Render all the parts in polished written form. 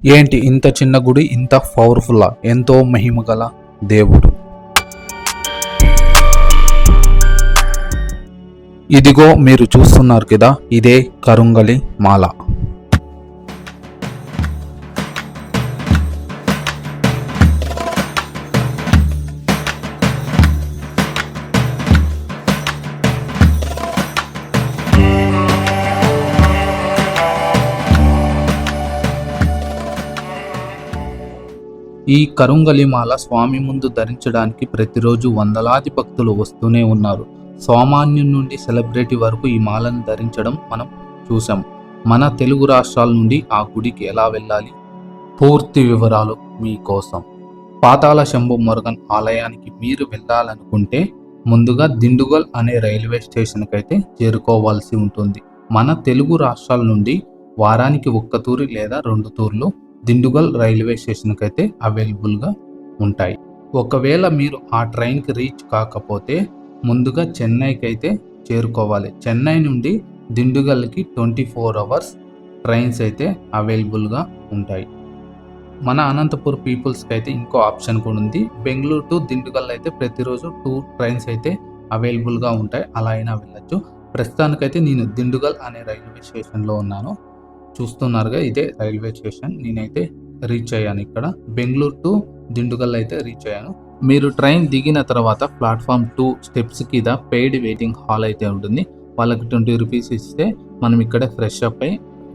ఏంటి ఇంత చిన్న గుడి ఇంత పవర్ఫుల్లా? ఎంతో మహిమ గల దేవుడు. ఇదిగో మీరు చూస్తున్నారు కదా, ఇదే కరుంగలి మాల. ఈ కరుంగలిమాల స్వామి ముందు ధరించడానికి ప్రతిరోజు వందలాది భక్తులు వస్తూనే ఉన్నారు. సామాన్యుని నుండి సెలబ్రిటీ వరకు ఈ మాలను ధరించడం మనం చూసాం. మన తెలుగు రాష్ట్రాల నుండి ఆ గుడికి ఎలా వెళ్ళాలి? పూర్తి వివరాలు మీకోసం. పాతాళ శంభు మురుగన్ ఆలయానికి మీరు వెళ్ళాలనుకుంటే ముందుగా దిండుగల్ అనే రైల్వే స్టేషన్కి అయితే చేరుకోవాల్సి ఉంటుంది. మన తెలుగు రాష్ట్రాల నుండి వారానికి 1 తూరి లేదా 2 తూర్లు దిండుగల్ రైల్వే స్టేషన్కి అయితే అవైలబుల్గా ఉంటాయి. ఒకవేళ మీరు ఆ ట్రైన్కి రీచ్ కాకపోతే ముందుగా చెన్నైకి అయితే చేరుకోవాలి. చెన్నై నుండి దిండుగల్కి 24 అవర్స్ ట్రైన్స్ అయితే అవైలబుల్గా ఉంటాయి. మన అనంతపూర్ పీపుల్స్కి అయితే ఇంకో ఆప్షన్ కూడా ఉంది. బెంగళూరు టు దిండుగల్ అయితే ప్రతిరోజు 2 ట్రైన్స్ అయితే అవైలబుల్గా ఉంటాయి. అలా అయినా వెళ్ళచ్చు. ప్రస్తుతానికైతే నేను దిండుగల్ అనే రైల్వే స్టేషన్లో ఉన్నాను. చూస్తున్నారుగా, ఇదే రైల్వే స్టేషన్. నేనైతే రీచ్ అయ్యాను. ఇక్కడ బెంగళూరు టు దిండుగల్ అయితే రీచ్ అయ్యాను. మీరు ట్రైన్ దిగిన తర్వాత ప్లాట్ఫామ్ 2 స్టెప్స్ కింద పెయిడ్ వెయిటింగ్ హాల్ అయితే ఉంటుంది. వాళ్ళకి 20 రూపీస్ ఇస్తే మనం ఇక్కడే ఫ్రెష్ అప్ అయి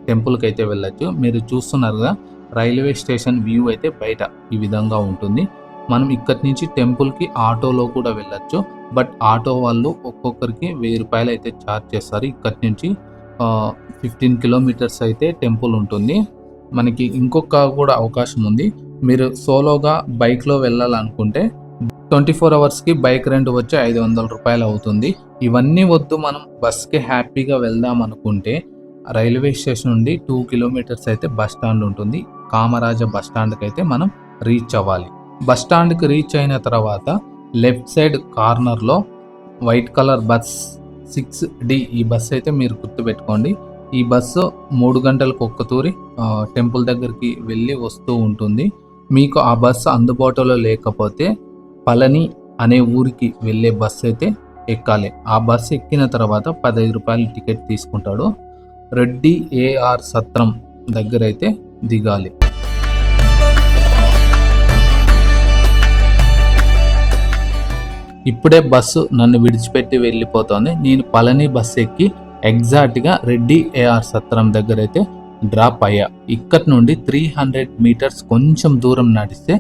టెంపుల్కి అయితే వెళ్ళచ్చు. మీరు చూస్తున్నారుగా, రైల్వే స్టేషన్ వ్యూ అయితే బయట ఈ విధంగా ఉంటుంది. మనం ఇక్కడి నుంచి టెంపుల్కి ఆటోలో కూడా వెళ్ళచ్చు. బట్ ఆటో వాళ్ళు ఒక్కొక్కరికి 1000 రూపాయలు అయితే ఛార్జ్ చేస్తారు. ఇక్కడి నుంచి 15 కిలోమీటర్స్ అయితే టెంపుల్ ఉంటుంది. మనకి ఇంకొక కూడా అవకాశం ఉంది. మీరు సోలోగా బైక్లో వెళ్ళాలనుకుంటే 24 అవర్స్కి బైక్ రెంట్ వచ్చి 500 రూపాయలు అవుతుంది. ఇవన్నీ వద్దు, మనం బస్కి హ్యాపీగా వెళ్దాం అనుకుంటే రైల్వే స్టేషన్ నుండి 2 కిలోమీటర్స్ అయితే బస్ స్టాండ్ ఉంటుంది. కామరాజ బస్ స్టాండ్కి అయితే మనం రీచ్ అవ్వాలి. బస్ స్టాండ్కి రీచ్ అయిన తర్వాత లెఫ్ట్ సైడ్ కార్నర్లో వైట్ కలర్ బస్ 6D ఈ బస్సు అయితే మీరు గుర్తుపెట్టుకోండి. ఈ బస్సు 3 గంటలకు 1 తూరి టెంపుల్ దగ్గరికి వెళ్ళి వస్తూ ఉంటుంది. మీకు ఆ బస్సు అందుబాటులో లేకపోతే పళని అనే ఊరికి వెళ్ళే బస్సు అయితే ఎక్కాలి. ఆ బస్సు ఎక్కిన తర్వాత 15 రూపాయలు టికెట్ తీసుకుంటాడు. రెడ్డి AR సత్రం దగ్గర అయితే దిగాలి. ఇప్పుడే బస్సు నన్ను విడిచిపెట్టి వెళ్ళిపోతుంది. నేను పళని బస్సు ఎక్కి ఎగ్జాక్ట్గా రెడ్డి AR సత్రం దగ్గర అయితే డ్రాప్ అయ్యా. ఇక్కడి నుండి 300 మీటర్స్ కొంచెం దూరం నడిస్తే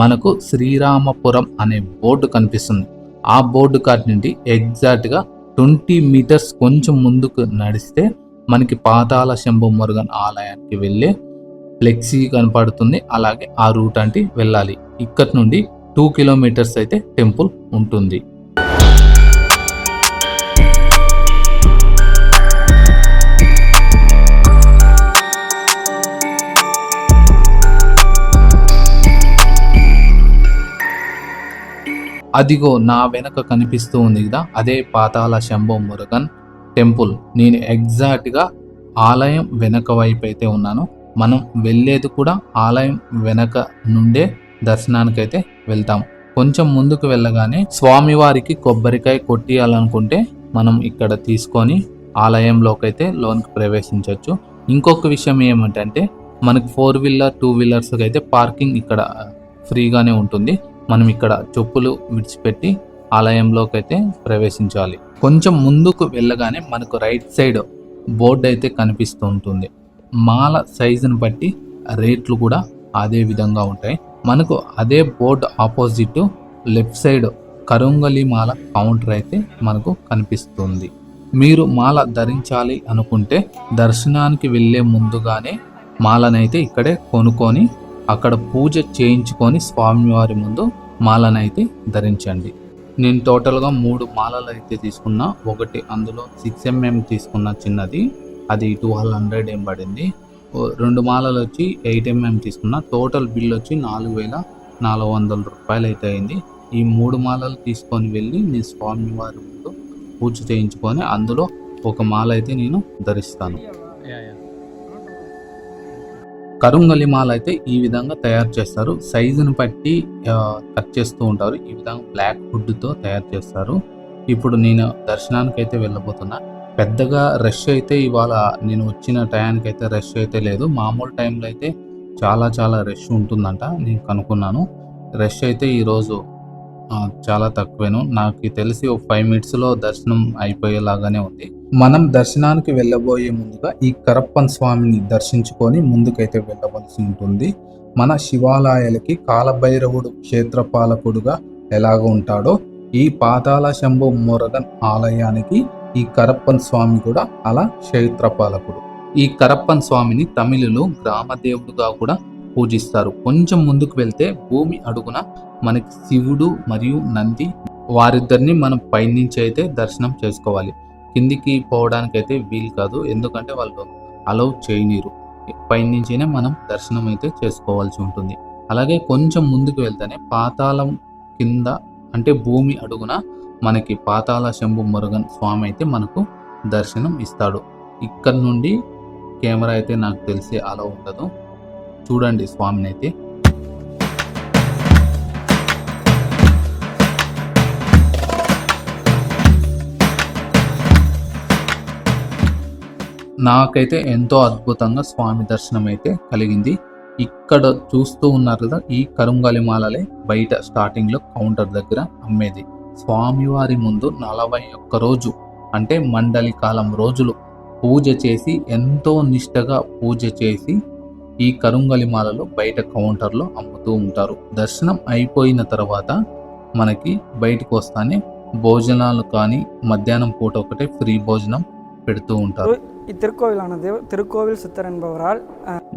మనకు శ్రీరామపురం అనే బోర్డు కనిపిస్తుంది. ఆ బోర్డు కాటి నుండి ఎగ్జాక్ట్గా 20 మీటర్స్ కొంచెం ముందుకు నడిస్తే మనకి పాతాళ శంభు మురుగన్ ఆలయానికి వెళ్ళే ఫ్లెక్సీ కనపడుతుంది. అలాగే ఆ రూట్ అంటే వెళ్ళాలి. ఇక్కడి నుండి 2 కిలోమీటర్స్ అయితే టెంపుల్ ఉంటుంది. అదిగో నా వెనక కనిపిస్తూ ఉంది కదా, అదే పాతాళ శంభు మురుగన్ టెంపుల్. నేను ఎగ్జాక్ట్గా ఆలయం వెనక వైపు అయితే ఉన్నాను. మనం వెళ్ళేది కూడా ఆలయం వెనక నుండే దర్శనానికైతే వెళ్తాం. కొంచెం ముందుకు వెళ్ళగానే స్వామివారికి కొబ్బరికాయ కొట్టియాలనుకుంటే మనం ఇక్కడ తీసుకొని ఆలయంలోకి అయితే లోనికి ప్రవేశించవచ్చు. ఇంకొక విషయం ఏమిటంటే మనకు 4 వీలర్ 2 వీలర్స్ అయితే పార్కింగ్ ఇక్కడ ఫ్రీగానే ఉంటుంది. మనం ఇక్కడ చెప్పులు విడిచిపెట్టి ఆలయంలోకి అయితే ప్రవేశించాలి. కొంచెం ముందుకు వెళ్ళగానే మనకు రైట్ సైడ్ బోర్డు అయితే కనిపిస్తూ ఉంటుంది. మాల సైజుని బట్టి రేట్లు కూడా అదే విధంగా ఉంటాయి. మనకు అదే బోర్డు ఆపోజిట్ లెఫ్ట్ సైడ్ కరుంగలి మాల కౌంటర్ అయితే మనకు కనిపిస్తుంది. మీరు మాల ధరించాలి అనుకుంటే దర్శనానికి వెళ్ళే ముందుగానే మాలనైతే ఇక్కడే కొనుక్కొని అక్కడ పూజ చేయించుకొని స్వామివారి ముందు మాలనైతే ధరించండి. నేను టోటల్గా 3 మాలలు అయితే తీసుకున్నా. ఒకటి అందులో 6mm తీసుకున్న చిన్నది, అది 200 ఏం పడింది. 2 మాలలు వచ్చి 8mm తీసుకున్నా. టోటల్ బిల్ వచ్చి 4400 రూపాయలు అయితే అయింది. ఈ 3 మాలలు తీసుకొని వెళ్ళి నేను స్వామివారి ముందు పూజ చేయించుకొని అందులో ఒక మాల అయితే నేను ధరిస్తాను. కరుంగలి మాల అయితే ఈ విధంగా తయారు చేస్తారు. సైజుని బట్టి కట్ చేస్తూ ఉంటారు. ఈ విధంగా బ్లాక్ వుడ్తో తయారు చేస్తారు. ఇప్పుడు నేను దర్శనానికి అయితే వెళ్ళబోతున్నా. పెద్దగా రష్ అయితే ఇవాళ నేను వచ్చిన టయానికి అయితే రష్ అయితే లేదు. మామూలు టైంలో అయితే చాలా రష్ ఉంటుందంట. నేను కనుక్కున్నాను. రష్ అయితే ఈరోజు చాలా తక్కువేను. నాకు తెలిసి ఒక 5 మినిట్స్లో దర్శనం అయిపోయేలాగానే ఉంది. మనం దర్శనానికి వెళ్ళబోయే ముందుగా ఈ కరప్పన్ స్వామిని దర్శించుకొని ముందుకైతే వెళ్ళవలసి ఉంటుంది. మన శివాలయాలకి కాలభైరవుడు క్షేత్రపాలకుడుగా ఎలాగ ఉంటాడో ఈ పాతాళ శంభు మురగన్ ఆలయానికి ఈ కరప్పన్ స్వామి కూడా అలా క్షేత్రపాలకుడు. ఈ కరప్పన్ స్వామిని తమిళులు గ్రామదేవుడుగా కూడా పూజిస్తారు. కొంచెం ముందుకు వెళ్తే భూమి అడుగున మనకి శివుడు మరియు నంది, వారిద్దరిని మనం పైనుంచి అయితే దర్శనం చేసుకోవాలి. కిందికి పోవడానికి అయితే వీలు కాదు, ఎందుకంటే వాళ్ళు అలౌ చేయనీరు. పైనుంచినే మనం దర్శనం అయితే చేసుకోవాల్సి ఉంటుంది. అలాగే కొంచెం ముందుకు వెళ్తేనే పాతాళం కింద అంటే భూమి అడుగున మనకి పాతాళ శంభు మురుగన్ స్వామి అయితే మనకు దర్శనం ఇస్తాడు. ఇక్కడ నుండి కెమెరా అయితే నాకు తెలిసి అలా ఉండదు. చూడండి స్వామిని అయితే. నాకైతే ఎంతో అద్భుతంగా స్వామి దర్శనం అయితే కలిగింది. ఇక్కడ చూస్తూ ఉన్నారు కదా, ఈ కరుంగలి మాలలే బయట స్టార్టింగ్లో కౌంటర్ దగ్గర అమ్మేది. స్వామివారి ముందు 41 రోజు అంటే మండలి కాలం రోజులు పూజ చేసి, ఎంతో నిష్టగా పూజ చేసి ఈ కరుంగలి మాలలు బయట కౌంటర్లో అమ్ముతూ ఉంటారు. దర్శనం అయిపోయిన తర్వాత మనకి బయటకు వస్తానే భోజనాలు కానీ మధ్యాహ్నం పూట ఒకటే ఫ్రీ భోజనం పెడుతూ ఉంటారు. திருக்கோவிலானது திருக்கோவில் சித்தர் என்பவரால்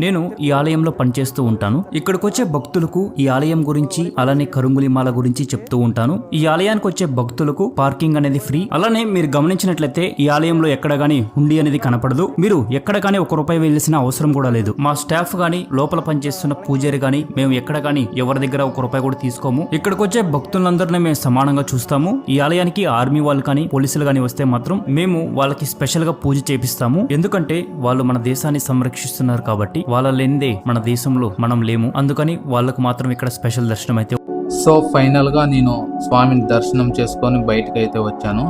నేను ఈ ఆలయంలో పనిచేస్తూ ఉంటాను. ఇక్కడికి వచ్చే భక్తులకు ఈ ఆలయం గురించి అలానే కరుంగలి మాల గురించి చెప్తూ ఉంటాను. ఈ ఆలయానికి వచ్చే భక్తులకు పార్కింగ్ అనేది ఫ్రీ. అలానే మీరు గమనించినట్లయితే ఈ ఆలయంలో ఎక్కడ గానీ హుండీ అనేది కనపడదు. మీరు ఎక్కడ గానీ ₹1 వేయాల్సిన అవసరం కూడా లేదు. మా స్టాఫ్ గానీ లోపల పనిచేస్తున్న పూజారి గానీ మేము ఎక్కడ గానీ ఎవరి దగ్గర ₹1 కూడా తీసుకోము. ఇక్కడికి వచ్చే భక్తులందరినీ మేము సమానంగా చూస్తాము. ఈ ఆలయానికి ఆర్మీ వాళ్ళు కానీ పోలీసులు కానీ వస్తే మాత్రం మేము వాళ్ళకి స్పెషల్ గా పూజ చేపిస్తాము. ఎందుకంటే వాళ్ళు మన దేశాన్ని సంరక్షిస్తున్నారు కాబట్టి, వాళ్ళ లేనిదే మన దేశంలో మనం లేము. అందుకని వాళ్ళకు మాత్రం ఇక్కడ స్పెషల్ దర్శనం అయితే. సో ఫైనల్ గా నేను స్వామిని దర్శనం చేసుకొని బయటకు అయితే వచ్చాను.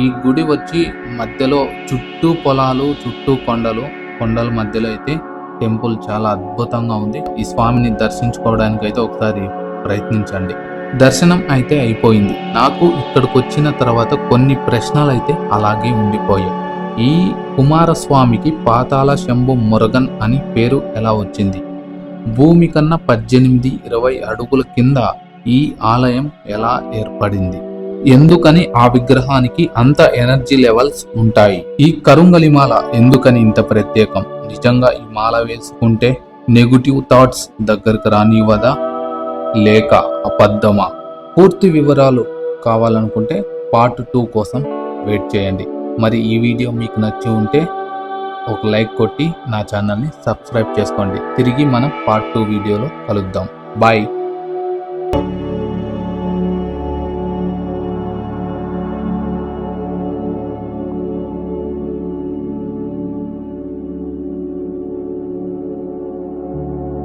ఈ గుడి వచ్చి మధ్యలో చుట్టూ పొలాలు, చుట్టూ కొండల మధ్యలో అయితే టెంపుల్ చాలా అద్భుతంగా ఉంది. ఈ స్వామిని దర్శించుకోవడానికి అయితే ఒకసారి ప్రయత్నించండి. దర్శనం అయితే అయిపోయింది. నాకు ఇక్కడికి వచ్చిన తర్వాత కొన్ని ప్రశ్నలు అయితే అలాగే ఉండిపోయాయి. ఈ కుమారస్వామికి పాతాళ శంభు మురగన్ అని పేరు ఎలా వచ్చింది? భూమి కన్నా 18-20 అడుగుల కింద ఈ ఆలయం ఎలా ఏర్పడింది? ఎందుకని ఆ విగ్రహానికి అంత ఎనర్జీ లెవెల్స్ ఉంటాయి? ఈ కరుంగలి మాల ఎందుకని ఇంత ప్రత్యేకం? నిజంగా ఈ మాల వేసుకుంటే నెగటివ్ థాట్స్ దగ్గరకు రానివ్వదా లేక అబద్ధమా? పూర్తి వివరాలు కావాలనుకుంటే పార్ట్ 2 కోసం వెయిట్ చేయండి. మరి ఈ వీడియో మీకు నచ్చి ఉంటే ఒక లైక్ కొట్టి నా ఛానల్ని సబ్స్క్రైబ్ చేసుకోండి. తిరిగి మనం పార్ట్ 2 వీడియోలో కలుద్దాం. బాయ్.